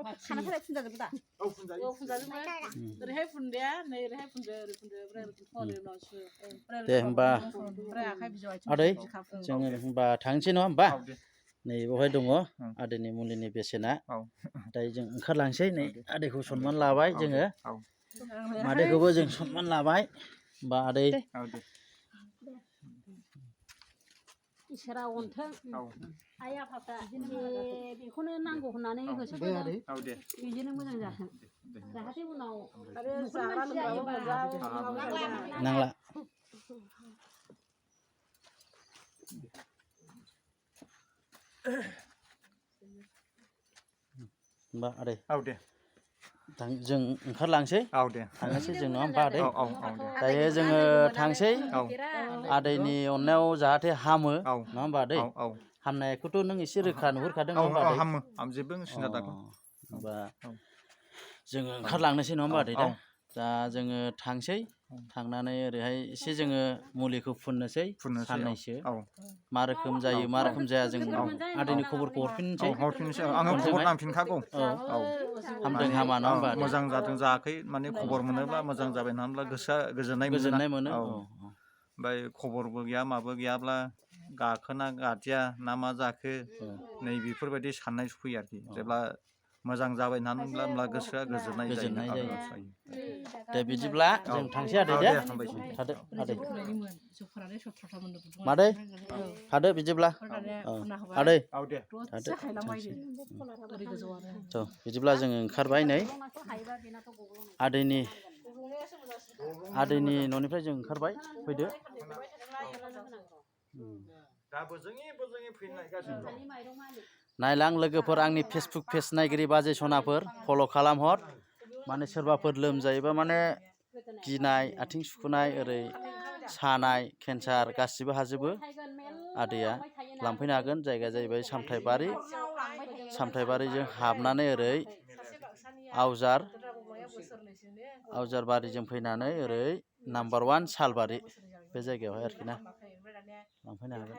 खाना थालाय फुनजाजोबो दा फुनजाजोबो ओरैहाय फुनदाया नै ओरैहाय फुनदो ओरै फुनदो ओमफ्राय ओरै फुनदो उनावसो दे होमबा ओमफ्राय आखाइ बिजौ आथिं आदै बिखाफोर जोङो होमबा थांसै नङा होमबा नै बेवहाय दङ आदैनि मुलिनि बेसेना दायो जों ओंखारलांसै नै आदैखौ सनमान लाबाय जोङो मादैखौबो जों सनमान लाबाय बा आदै इसोरा अनथों आइ आफाफ्रा बेखौनो नांगौ होननानै होसोबोदों बिदिनो मोजां जाथों जाहाथे उनाव आरो जाग्रा लोंग्राबो नांला होमबा आदै जों ओंखारलांसै थांनोसै जों नङा होमबा आदै दायो जोङो थांसै आदैनि अननायाव जाहाथे हामो नङा होमबा आदै हामनायखौथ' नों एसे रोखा नुहुरखादों नङा होमबा आदै होमबा जोङो ओंखारलांनोसै नङा होमबा आदै दा जोङो थांसै थांनानै ओरैहाय एसे जोङो मुलिखौ फुननोसै साननैसो मा रोखोम जायो मा रोखोम जाया जों आदैनि खबरखौ हरफिननोसै आङो खबर नांफिनखागौ हामदों हामा नङा होमबा मोजां जादों जायाखै माने खबर मोनोब्ला मोजां जाबाय होनब्ला गोसोआ गोजोननाय मोनो ओमफ्राय खबरबो गैया माबो गैयाब्ला गाखोना गादिया ना मा जाखो नै बेफोरबायदि साननाय फैयो आरोखि जेब्ला मोजां जाबाय होनब्ला गोसोआ गोजोननाय जायो दे बिदिब्ला जों थांसै आदै दे थादो आदै मादै थादो बिदिब्ला आदै थादो बिदिब्ला जोङो ओंखारबाय नै आदैनि न'निफ्राय जों ओंखारबाय फैदो नायलां लोगोफोर आंनि फेसबुक पेज नायगिरि बाजै सनाफोर फल' खालामहर माने सोरबाफोर लोमजायोबा माने गिनाय आथिं सुखुनाय ओरै सानाय केन्सार गासिबो हाजोबो आदैया लांफैनो हागोन जायगाया जाहैबाय सामथाइबारिजों हाबनानै ओरै आवजार बारिजों फैनानै ओरै नाम्बार 1 सालबारि बे जायगायावहाय आरोखि ना लांफैनो हागोन